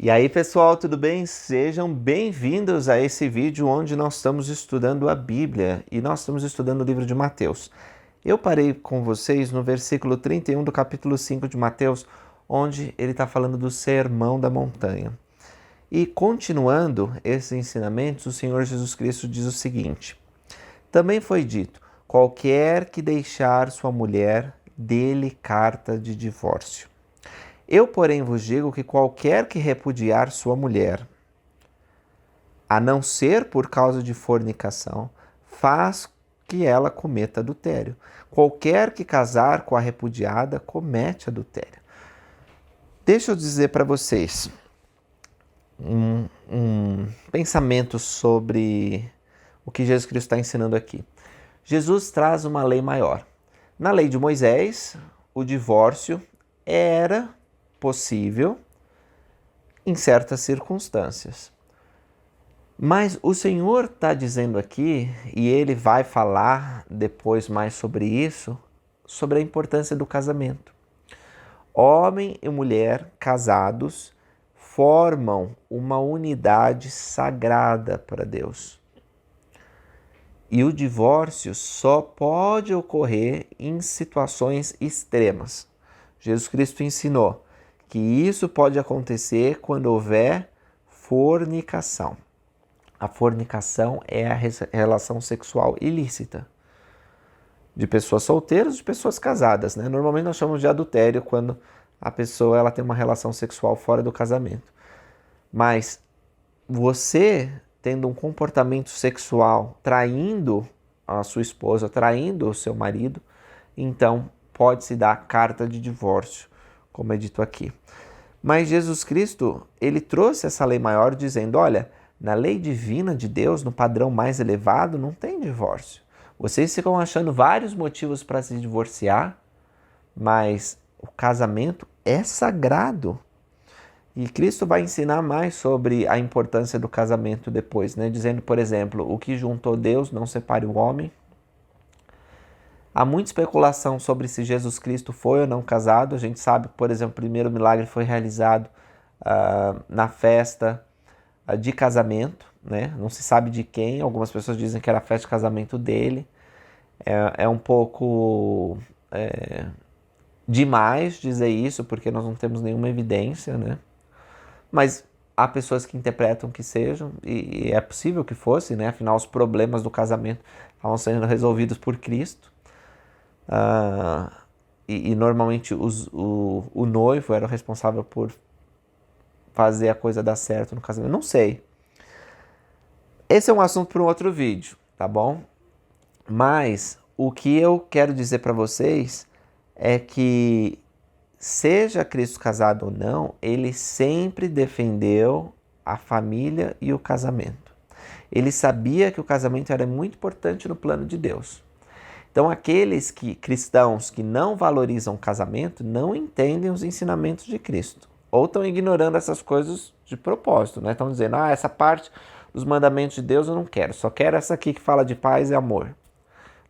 E aí, pessoal, tudo bem? Sejam bem-vindos a esse vídeo onde nós estamos estudando a Bíblia e nós estamos estudando o livro de Mateus. Eu parei com vocês no versículo 31 do capítulo 5 de Mateus, onde ele está falando do Sermão da Montanha. E continuando esses ensinamentos, o Senhor Jesus Cristo diz o seguinte: também foi dito, qualquer que deixar sua mulher, dê-lhe carta de divórcio. Eu, porém, vos digo que qualquer que repudiar sua mulher, a não ser por causa de fornicação, faz que ela cometa adultério. Qualquer que casar com a repudiada, comete adultério. Deixa eu dizer para vocês um pensamento sobre o que Jesus Cristo está ensinando aqui. Jesus traz uma lei maior. Na lei de Moisés, o divórcio era possível em certas circunstâncias. Mas o Senhor está dizendo aqui, e ele vai falar depois mais sobre isso, sobre a importância do casamento. Homem e mulher casados formam uma unidade sagrada para Deus. E o divórcio só pode ocorrer em situações extremas. Jesus Cristo ensinou que isso pode acontecer quando houver fornicação. A fornicação é a relação sexual ilícita de pessoas solteiras e de pessoas casadas, né? Normalmente nós chamamos de adultério quando a pessoa ela tem uma relação sexual fora do casamento. Mas você tendo um comportamento sexual traindo a sua esposa, traindo o seu marido, então pode-se dar carta de divórcio, como é dito aqui. Mas Jesus Cristo, ele trouxe essa lei maior dizendo, olha, na lei divina de Deus, no padrão mais elevado, não tem divórcio. Vocês ficam achando vários motivos para se divorciar, mas o casamento é sagrado. E Cristo vai ensinar mais sobre a importância do casamento depois, né? Dizendo, por exemplo, o que juntou Deus não separe o homem. Há muita especulação sobre se Jesus Cristo foi ou não casado. A gente sabe, por exemplo, o primeiro milagre foi realizado na festa de casamento, né? Não se sabe de quem. Algumas pessoas dizem que era a festa de casamento dele. É um pouco demais dizer isso, porque nós não temos nenhuma evidência, né? Mas há pessoas que interpretam que sejam, e é possível que fosse, né? Afinal, os problemas do casamento estavam sendo resolvidos por Cristo. E normalmente o noivo era o responsável por fazer a coisa dar certo no casamento. Não sei. Esse é um assunto para um outro vídeo, tá bom? Mas o que eu quero dizer para vocês é que, seja Cristo casado ou não, ele sempre defendeu a família e o casamento. Ele sabia que o casamento era muito importante no plano de Deus. Então, aqueles cristãos que não valorizam o casamento não entendem os ensinamentos de Cristo. Ou estão ignorando essas coisas de propósito, né? Estão dizendo, essa parte dos mandamentos de Deus eu não quero, só quero essa aqui que fala de paz e amor.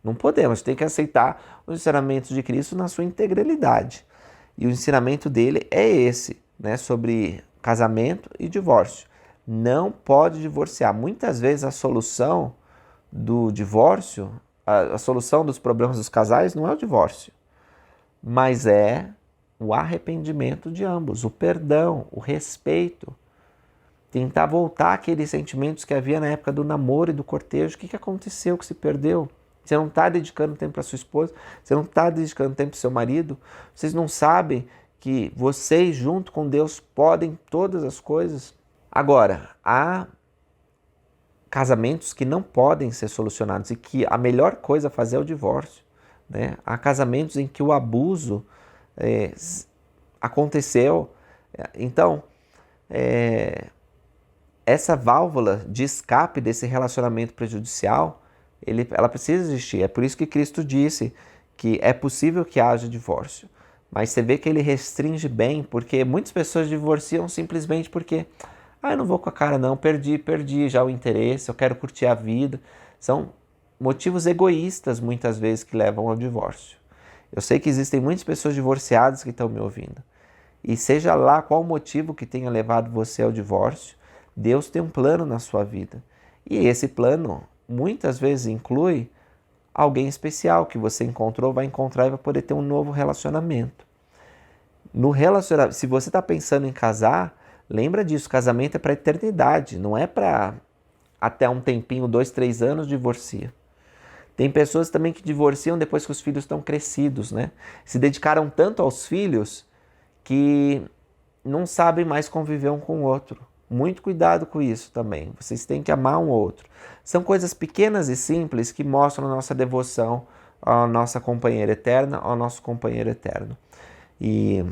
Não podemos, tem que aceitar os ensinamentos de Cristo na sua integralidade. E o ensinamento dele é esse, né? Sobre casamento e divórcio. Não pode divorciar. Muitas vezes a solução do divórcio, a solução dos problemas dos casais não é o divórcio, mas é o arrependimento de ambos, o perdão, o respeito. Tentar voltar aqueles sentimentos que havia na época do namoro e do cortejo. O que aconteceu que se perdeu? Você não está dedicando tempo para sua esposa, você não está dedicando tempo para o seu marido, vocês não sabem que vocês junto com Deus podem todas as coisas. Agora, há casamentos que não podem ser solucionados e que a melhor coisa a fazer é o divórcio, né? Há casamentos em que o abuso aconteceu. Então, essa válvula de escape desse relacionamento prejudicial, ela precisa existir. É por isso que Cristo disse que é possível que haja divórcio. Mas você vê que ele restringe bem, porque muitas pessoas divorciam simplesmente porque eu não vou com a cara não, perdi já o interesse, eu quero curtir a vida. São motivos egoístas muitas vezes que levam ao divórcio. Eu sei que existem muitas pessoas divorciadas que estão me ouvindo. E seja lá qual o motivo que tenha levado você ao divórcio, Deus tem um plano na sua vida. E esse plano muitas vezes inclui alguém especial que você encontrou, vai encontrar e vai poder ter um novo relacionamento. No relacionamento, se você está pensando em casar, lembra disso, casamento é para a eternidade, não é para até um tempinho, 2, 3 anos, divorcia. Tem pessoas também que divorciam depois que os filhos estão crescidos, né? Se dedicaram tanto aos filhos que não sabem mais conviver um com o outro. Muito cuidado com isso também. Vocês têm que amar um outro. São coisas pequenas e simples que mostram a nossa devoção à nossa companheira eterna, ao nosso companheiro eterno. E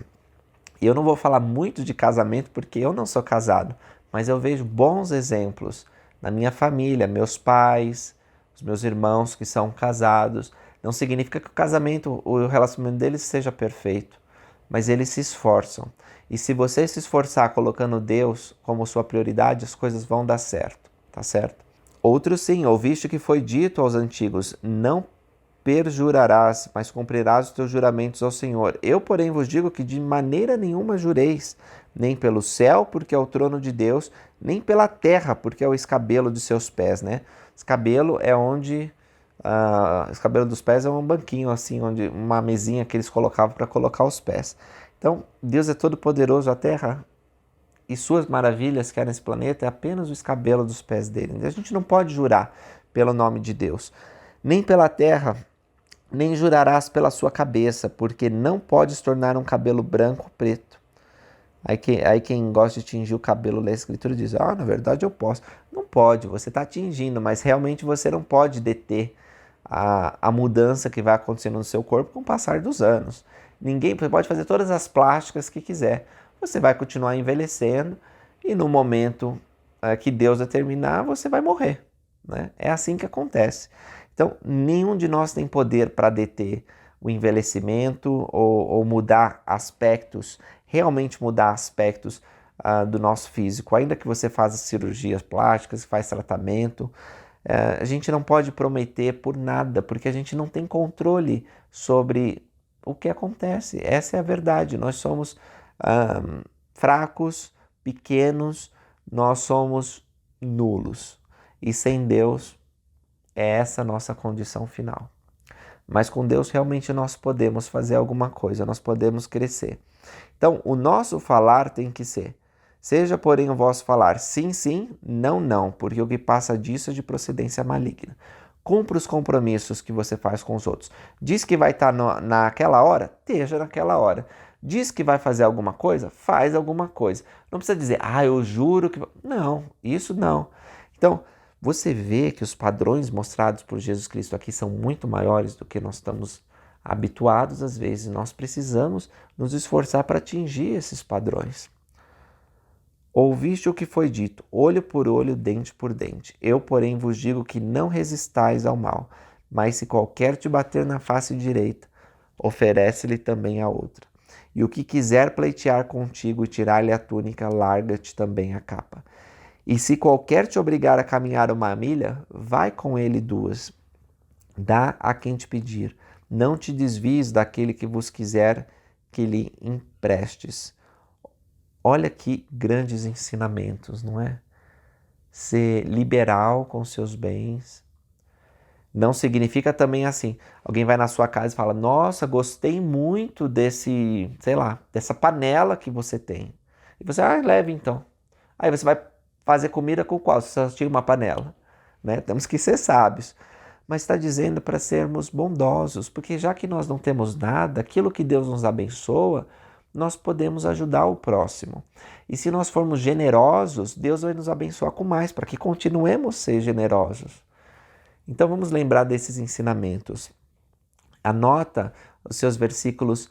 eu não vou falar muito de casamento porque eu não sou casado, mas eu vejo bons exemplos na minha família, meus pais, os meus irmãos que são casados. Não significa que o casamento, o relacionamento deles seja perfeito, mas eles se esforçam. E se você se esforçar colocando Deus como sua prioridade, as coisas vão dar certo, tá certo? Outro sim, ouviste que foi dito aos antigos, não perjurarás, mas cumprirás os teus juramentos ao Senhor. Eu, porém, vos digo que de maneira nenhuma jureis, nem pelo céu, porque é o trono de Deus, nem pela terra, porque é o escabelo de seus pés, né? Escabelo é onde... escabelo dos pés é um banquinho assim, onde uma mesinha que eles colocavam para colocar os pés. Então, Deus é todo poderoso, a terra e suas maravilhas que há nesse planeta é apenas o escabelo dos pés dele. A gente não pode jurar pelo nome de Deus, nem pela terra, nem jurarás pela sua cabeça, porque não podes tornar um cabelo branco ou preto. Aí quem gosta de tingir o cabelo lê a escritura e diz, na verdade eu posso. Não pode, você está tingindo, mas realmente você não pode deter a mudança que vai acontecendo no seu corpo com o passar dos anos. Você pode fazer todas as plásticas que quiser, você vai continuar envelhecendo e no momento que Deus determinar, você vai morrer, né? É assim que acontece. Então, nenhum de nós tem poder para deter o envelhecimento ou mudar aspectos, realmente mudar aspectos do nosso físico. Ainda que você faça cirurgias plásticas, faz tratamento, a gente não pode prometer por nada, porque a gente não tem controle sobre o que acontece. Essa é a verdade. Nós somos fracos, pequenos, nós somos nulos. E sem Deus, é essa a nossa condição final. Mas com Deus realmente nós podemos fazer alguma coisa, nós podemos crescer. Então, o nosso falar tem que ser, seja porém o vosso falar sim, sim, não, não, porque o que passa disso é de procedência maligna. Cumpra os compromissos que você faz com os outros. Diz que vai estar naquela hora? Esteja naquela hora. Diz que vai fazer alguma coisa? Faz alguma coisa. Não precisa dizer, eu juro que... Não, isso não. Então, você vê que os padrões mostrados por Jesus Cristo aqui são muito maiores do que nós estamos habituados às vezes. Nós precisamos nos esforçar para atingir esses padrões. Ouviste o que foi dito, olho por olho, dente por dente. Eu, porém, vos digo que não resistais ao mal, mas se qualquer te bater na face direita, oferece-lhe também a outra. E o que quiser pleitear contigo e tirar-lhe a túnica, larga-te também a capa. E se qualquer te obrigar a caminhar 1 milha, vai com ele 2. Dá a quem te pedir. Não te desvies daquele que vos quiser que lhe emprestes. Olha que grandes ensinamentos, não é? Ser liberal com seus bens. Não significa também assim, alguém vai na sua casa e fala, nossa, gostei muito dessa panela que você tem. E você, leve então. Aí você vai fazer comida com qual? Se só tinha uma panela, né? Temos que ser sábios. Mas está dizendo para sermos bondosos, porque já que nós não temos nada, aquilo que Deus nos abençoa, nós podemos ajudar o próximo. E se nós formos generosos, Deus vai nos abençoar com mais, para que continuemos a ser generosos. Então vamos lembrar desses ensinamentos. Anota os seus versículos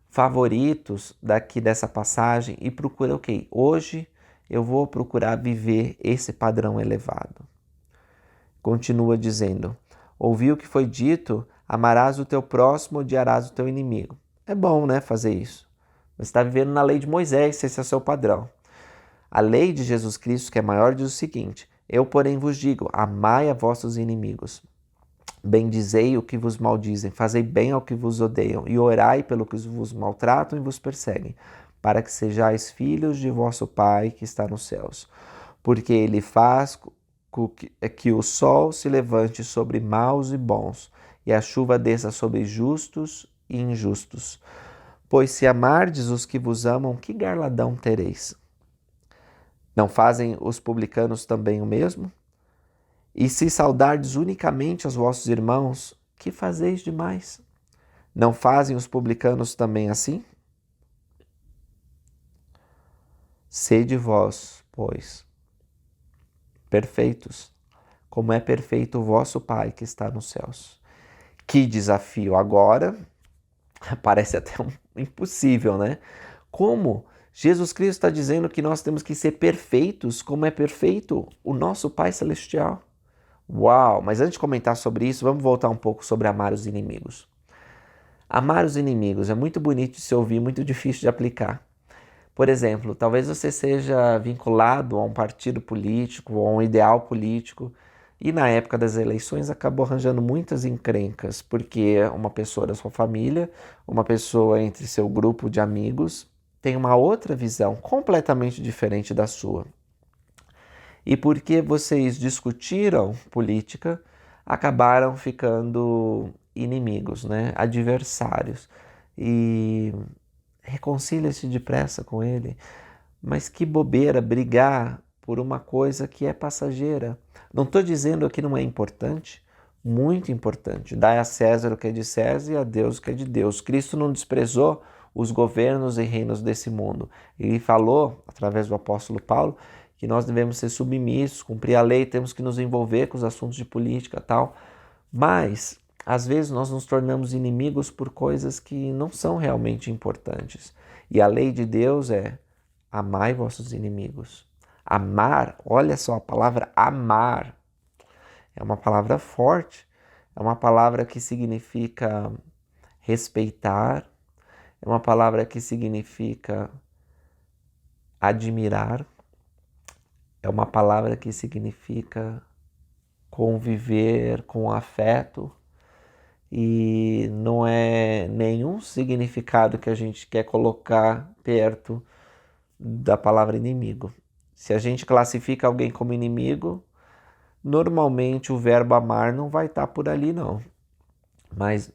favoritos dessa passagem e procura, hoje eu vou procurar viver esse padrão elevado. Continua dizendo, ouviu o que foi dito, amarás o teu próximo, odiarás o teu inimigo. É bom, né, fazer isso. Você está vivendo na lei de Moisés, se esse é o seu padrão. A lei de Jesus Cristo, que é maior, diz o seguinte, eu, porém, vos digo, amai a vossos inimigos. Bendizei o que vos maldizem, fazei bem ao que vos odeiam, e orai pelo que vos maltratam e vos perseguem, para que sejais filhos de vosso Pai que está nos céus. Porque ele faz que o sol se levante sobre maus e bons, e a chuva desça sobre justos e injustos. Pois se amardes os que vos amam, que galardão tereis? Não fazem os publicanos também o mesmo? E se saudardes unicamente os vossos irmãos, que fazeis demais? Não fazem os publicanos também assim? Sede vós, pois, perfeitos, como é perfeito o vosso Pai que está nos céus. Que desafio agora! Parece até impossível, né? Como Jesus Cristo está dizendo que nós temos que ser perfeitos, como é perfeito o nosso Pai Celestial. Uau! Mas antes de comentar sobre isso, vamos voltar um pouco sobre amar os inimigos. Amar os inimigos é muito bonito de se ouvir, muito difícil de aplicar. Por exemplo, talvez você seja vinculado a um partido político ou a um ideal político e na época das eleições acabou arranjando muitas encrencas, porque uma pessoa da sua família, uma pessoa entre seu grupo de amigos, tem uma outra visão completamente diferente da sua. E porque vocês discutiram política, acabaram ficando inimigos, né? Adversários. E reconcilia-se depressa com ele. Mas que bobeira brigar por uma coisa que é passageira. Não estou dizendo que não é importante, muito importante. Dai a César o que é de César e a Deus o que é de Deus. Cristo não desprezou os governos e reinos desse mundo. Ele falou, através do apóstolo Paulo, que nós devemos ser submissos, cumprir a lei, temos que nos envolver com os assuntos de política e tal. Mas, às vezes, nós nos tornamos inimigos por coisas que não são realmente importantes. E a lei de Deus é: amai vossos inimigos. Amar, olha só, a palavra amar é uma palavra forte, é uma palavra que significa respeitar, é uma palavra que significa admirar, é uma palavra que significa conviver com afeto e não é nenhum significado que a gente quer colocar perto da palavra inimigo. Se a gente classifica alguém como inimigo, normalmente o verbo amar não vai estar por ali não. Mas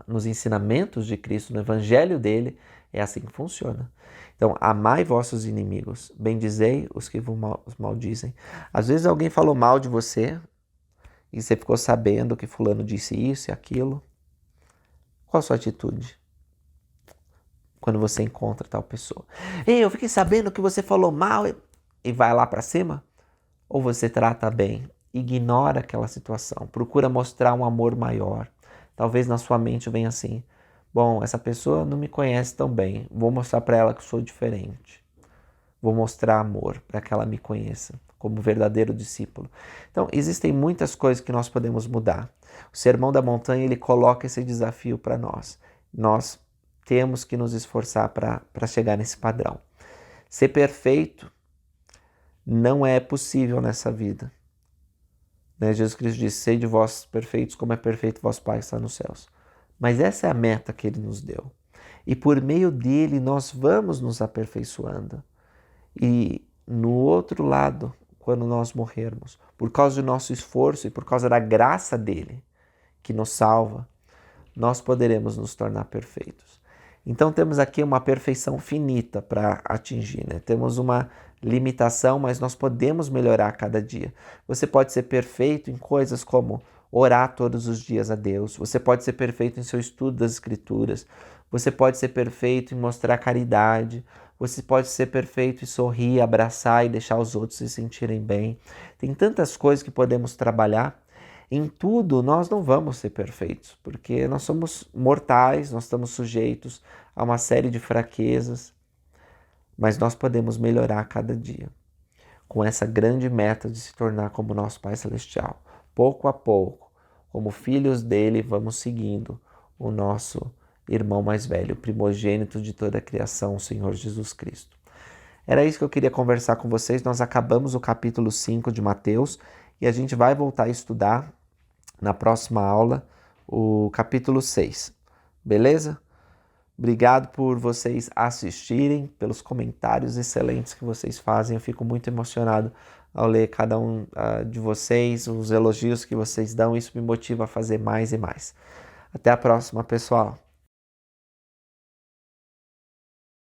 nos ensinamentos de Cristo, no evangelho dele, é assim que funciona. Então, amai vossos inimigos, bendizei os que vos maldizem. Às vezes alguém falou mal de você e você ficou sabendo que fulano disse isso e aquilo. Qual a sua atitude quando você encontra tal pessoa? Ei, eu fiquei sabendo que você falou mal e vai lá para cima? Ou você trata bem? Ignora aquela situação, procura mostrar um amor maior. Talvez na sua mente venha assim: bom, essa pessoa não me conhece tão bem, vou mostrar para ela que sou diferente. Vou mostrar amor para que ela me conheça como verdadeiro discípulo. Então, existem muitas coisas que nós podemos mudar. O Sermão da Montanha, ele coloca esse desafio para nós. Nós temos que nos esforçar para chegar nesse padrão. Ser perfeito não é possível nessa vida. Jesus Cristo disse: sede vós perfeitos como é perfeito vosso Pai que está nos céus. Mas essa é a meta que Ele nos deu. E por meio dele nós vamos nos aperfeiçoando. E no outro lado, quando nós morrermos, por causa do nosso esforço e por causa da graça dele, que nos salva, nós poderemos nos tornar perfeitos. Então temos aqui uma perfeição finita para atingir, né? Temos uma limitação, mas nós podemos melhorar a cada dia. Você pode ser perfeito em coisas como orar todos os dias a Deus. Você pode ser perfeito em seu estudo das Escrituras. Você pode ser perfeito em mostrar caridade. Você pode ser perfeito em sorrir, abraçar e deixar os outros se sentirem bem. Tem tantas coisas que podemos trabalhar. Em tudo nós não vamos ser perfeitos, porque nós somos mortais, nós estamos sujeitos a uma série de fraquezas, mas nós podemos melhorar a cada dia, com essa grande meta de se tornar como nosso Pai Celestial. Pouco a pouco, como filhos dele, vamos seguindo o nosso irmão mais velho, primogênito de toda a criação, o Senhor Jesus Cristo. Era isso que eu queria conversar com vocês. Nós acabamos o capítulo 5 de Mateus e a gente vai voltar a estudar na próxima aula o capítulo 6. Beleza? Obrigado por vocês assistirem, pelos comentários excelentes que vocês fazem. Eu fico muito emocionado ao ler cada um de vocês, os elogios que vocês dão. Isso me motiva a fazer mais e mais. Até a próxima, pessoal!